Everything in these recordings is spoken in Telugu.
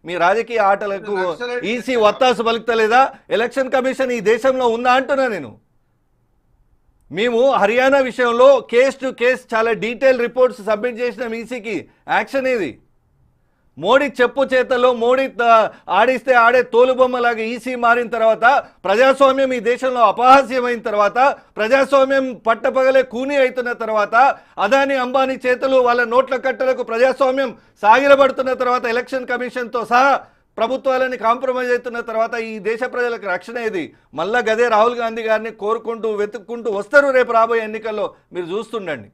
మీ రాజకీయ ఆటలకు ఈసీ వత్తాసు పలుకుతలేదా? ఎలక్షన్ కమిషన్ ఈ దేశంలో ఉందా అంటున్నా నేను. మేము హర్యానా విషయంలో కేస్ టు కేస్ చాలా డీటెయిల్ రిపోర్ట్స్ సబ్మిట్ చేసినాం ఈసీకి. యాక్షన్ ఇది. మోడీ చెప్పు చేతల్లో మోడీ ఆడిస్తే ఆడే తోలుబొమ్మలాగా ఈసీ మారిన తర్వాత, ప్రజాస్వామ్యం ఈ దేశంలో అపహాస్యమైన తర్వాత, ప్రజాస్వామ్యం పట్టపగలే కూని అవుతున్న తర్వాత, అదాని అంబానీ చేతులు వాళ్ళ నోట్ల కట్టలకు ప్రజాస్వామ్యం సాగిలబడుతున్న తర్వాత, ఎలక్షన్ కమిషన్తో సహా ప్రభుత్వాలని కాంప్రమైజ్ అవుతున్న తర్వాత ఈ దేశ ప్రజలకు రక్షణ ఏది? మళ్ళా గదే రాహుల్ గాంధీ గారిని కోరుకుంటూ వెతుక్కుంటూ వస్తారు రేపు రాబోయే ఎన్నికల్లో. మీరు చూస్తుండండి.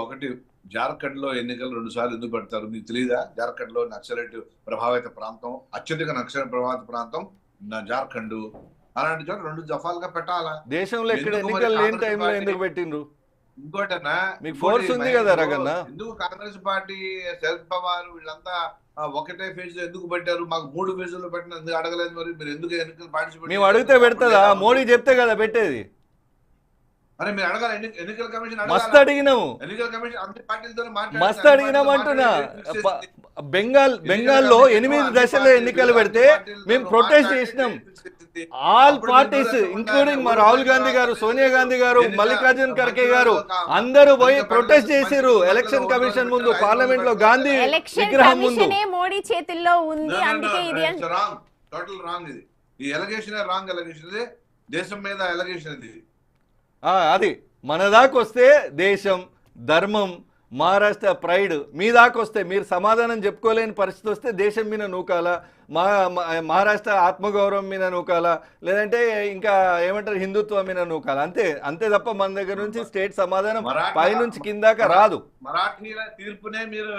ఒకటి, జార్ఖండ్ లో ఎన్నికలు 2 సార్లు ఎందుకు పెడతారు మీకు తెలియదా? జార్ఖండ్ లో నక్సలైట్ ప్రభావిత ప్రాంతం, అత్యధిక నక్సలైట్ ప్రభావిత ప్రాంతం జార్ఖండ్. అలాంటి చోట 2 దఫాలుగా పెట్టాలా? దేశంలో ఎక్కడ ఎన్నికలు లేని టైంలో ఎందుకు పెట్టిండ్రు? ఇంకోటన్నా, మీకు ఫోర్స్ ఉంది కదా రగన్న. ఎందుకు కాంగ్రెస్ పార్టీ, శరద్ పవార్ వీళ్ళంతా ఒకటే ఫేజ్ లో ఎందుకు పెట్టారు? మాకు 3 ఫేజుల్లో పెట్టిన ఎందుకు అడగలేదు? మరి మీరు ఎందుకు ఎన్నికలు పార్టిసిపేట్? మేము అడిగితే పెడతదా? మోడీ చెప్తే కదా పెట్టేది. అరే మీరు అడగాలి, ఎన్నికల కమిషన్ మస్తు అడిగినాము, ఎన్నికల కమిషన్ అన్ని పార్టీలతో మస్తు అడిగినాము అంటున్నా. బెంగాల్లో 8 దశల్లో ఎన్నికలు పెడితే మేము ప్రొటెస్ట్ చేసినాం. ఆల్ పార్టీస్ ఇంక్లూడింగ్ మా రాహుల్ గాంధీ గారు, సోనియా గాంధీ గారు, మల్లికార్జున్ ఖర్గే గారు అందరూ పోయి ప్రొటెస్ట్ చేసిరు ఎలక్షన్ కమిషన్ ముందు, పార్లమెంట్ లో గాంధీ విగ్రహం ముందు. మోడీ చేతుల్లో ఉంది, అందుకే ఇది టోటల్ రాంగ్. ఇది ఈ ఎలిగేషన్ రాంగ్ ఎలిగేషన్. ఇది దేశం మీద ఎలిగేషన్. ఇది అది మన దాకొస్తే దేశం, ధర్మం, మహారాష్ట్ర ప్రైడ్ మీ దాకొస్తే మీరు సమాధానం చెప్పుకోలేని పరిస్థితి వస్తే దేశం మీద నూకాల, మహారాష్ట్ర ఆత్మగౌరవం మీద నూకాల, లేదంటే ఇంకా ఏమంటారు హిందుత్వం మీద నూకాల. అంతే అంతే తప్ప మన దగ్గర నుంచి స్టేట్ సమాధానం పైనుంచి కిందాక రాదు. మరాఠీల తీర్పునే మీరు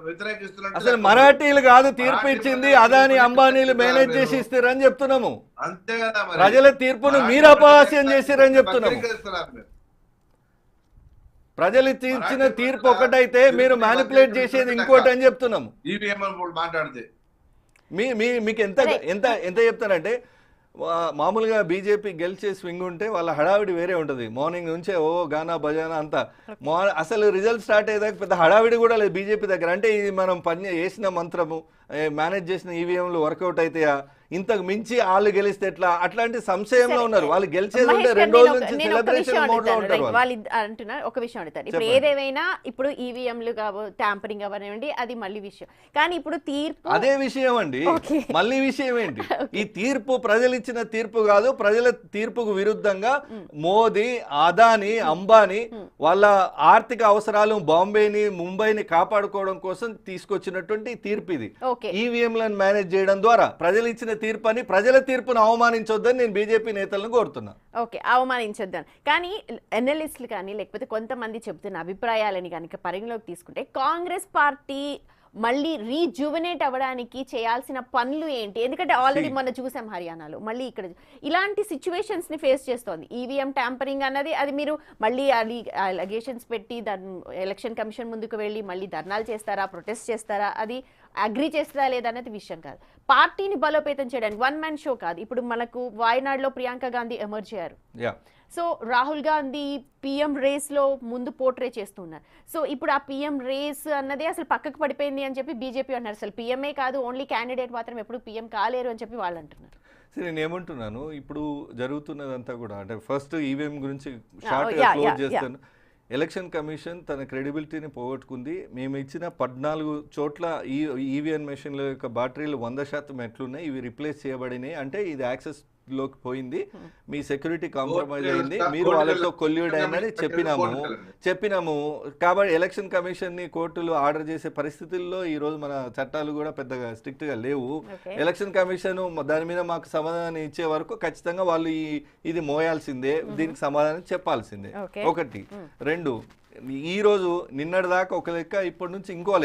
వ్యతిరేకిస్తున్నారు. అసలు మరాఠీలు కాదు తీర్పు ఇచ్చింది, అదాని అంబానీలు మేనేజ్ చేసి ఇస్తారని చెప్తున్నాము. అంతే కదా, ప్రజల తీర్పును మీరు అపహాస్యం చేసిరని చెప్తున్నాము. ప్రజలు ఇచ్చిన తీర్పు ఒకటైతే మీరు మ్యానిపులేట్ చేసేది ఇంకోటి అని చెప్తున్నాము. మాట్లాడితే మీకు ఎంత ఎంత ఎంత చెప్తారంటే, మామూలుగా బీజేపీ గెలిచే స్వింగ్ ఉంటే వాళ్ళ హడావిడి వేరే ఉంటుంది. మార్నింగ్ నుంచే ఓ గానా బజానా అంతా. అసలు రిజల్ట్ స్టార్ట్ అయ్యేదాకా పెద్ద హడావిడి కూడా లేదు బీజేపీ దగ్గర. అంటే ఇది మనం పని చేసిన మంత్రము, మేనేజ్ చేసిన ఈవీఎంలు వర్కౌట్ అవుతాయా, ఇంతకు మించి వాళ్ళు గెలిస్తే ఎట్లా, అట్లాంటి సంశయంలో ఉన్నారు. వాళ్ళు గెలిచేది ఉంటే 2 రోజుల నుంచి సెలబ్రేషన్ మోడ్ లో ఉంటారు వాళ్ళు. అంటున్నా ఒక విషయం అడుగుతారు. ఇప్పుడు ఏదేమైనా ఇప్పుడు ఈవీఎంలు ట్యాంపరింగ్ అవనివ్వండి, అది మళ్ళీ విషయం. కానీ ఇప్పుడు తీర్పు అదే విషయం అండి. మళ్ళీ విషయం ఏంటి? ఈ తీర్పు ప్రజలు ఇచ్చిన తీర్పు కాదు. ప్రజల తీర్పుకు విరుద్ధంగా మోదీ, అదాని, అంబానీ వాళ్ళ ఆర్థిక అవసరాలు బాంబేని, ముంబైని కాపాడుకోవడం కోసం తీసుకొచ్చినటువంటి తీర్పు ఇది. ఈవీఎంలను మేనేజ్ చేయడం ద్వారా ప్రజలు ఇచ్చిన తీర్పుని, ప్రజల తీర్పును అవమానించొద్దని నేను బీజేపీ నేతలను కోరుతున్నా. ఓకే, అవమానించొద్దని. కానీ ఎనలిస్టులు కానీ లేకపోతే కొంతమంది చెబుతున్న అభిప్రాయాలని కనుక పరిగణలోకి తీసుకుంటే, కాంగ్రెస్ పార్టీ మళ్ళీ రీజువనేట్ అవ్వడానికి చేయాల్సిన పనులు ఏంటి? ఎందుకంటే ఆల్రెడీ మొన్న చూసాం హర్యానాలో, మళ్ళీ ఇక్కడ ఇలాంటి సిచ్యువేషన్స్ ని ఫేస్ చేస్తోంది. ఈవీఎం ట్యాంపరింగ్ అన్నది, అది మీరు మళ్ళీ అలిగేషన్స్ పెట్టి దాని ఎలక్షన్ కమిషన్ ముందుకు వెళ్ళి మళ్ళీ ధర్నాలు చేస్తారా, ప్రొటెస్ట్ చేస్తారా, అది అగ్రీ చేస్తారా లేదా అనేది విషయం కాదు. పార్టీని బలోపేతం చేయడానికి 1 మ్యాన్ షో కాదు. ఇప్పుడు మనకు వాయనాడులో ప్రియాంక గాంధీ ఎమర్జ్ అయ్యారు. So Rahul Gandhi PM race లో ముందు పోర్ట్రే చేస్తున్నారు. సో ఇప్పుడు ఆ పిఎం రేస్ అన్నది అసలు పక్కకు పడిపోయింది అని చెప్పి బీజేపీ అన్నారు. అసలు పిఎంఏ కాదు, ఓన్లీ క్యాండిడేట్ మాత్రం ఎప్పుడు పిఎం కాలేరు అని చెప్పి వాళ్ళు అంటున్నారు. సరే, నేను ఏమంటున్నాను, ఇప్పుడు జరుగుతున్నదంతా కూడా అంటే ఫస్ట్ ఈవీఎం గురించి షార్ట్గా క్లోజ్ చేస్తాను. ఎలక్షన్ కమిషన్ తన క్రెడిబిలిటీని పోగొట్టుకుంది. మేము ఇచ్చిన 14 చోట్ల ఈవీఎం మెషిన్ల యొక్క బ్యాటరీలు 100% ఎట్లున్నాయి, ఇవి రిప్లేస్ చేయబడినాయి అంటే ఇది యాక్సెస్ లోకి పోయింది, మీ సెక్యూరిటీ కాంప్రమైజ్ అయింది, మీరు వాళ్ళతో కొల్యూడ్ అయిందని చెప్పినాము. కాబట్టి ఎలక్షన్ కమిషన్ ని కోర్టులు ఆర్డర్ చేసే పరిస్థితుల్లో ఈ రోజు మన చట్టాలు కూడా పెద్దగా స్ట్రిక్ట్ గా లేవు. ఎలక్షన్ కమిషన్ దాని మీద మాకు సమాధానం ఇచ్చే వరకు ఖచ్చితంగా వాళ్ళు ఇది మోయాల్సిందే, దీనికి సమాధానం చెప్పాల్సిందే. 1. 2, ఈ రోజు నిన్నటి దాకా ఒక లెక్క, ఇప్పటి నుంచి ఇంకో లెక్క.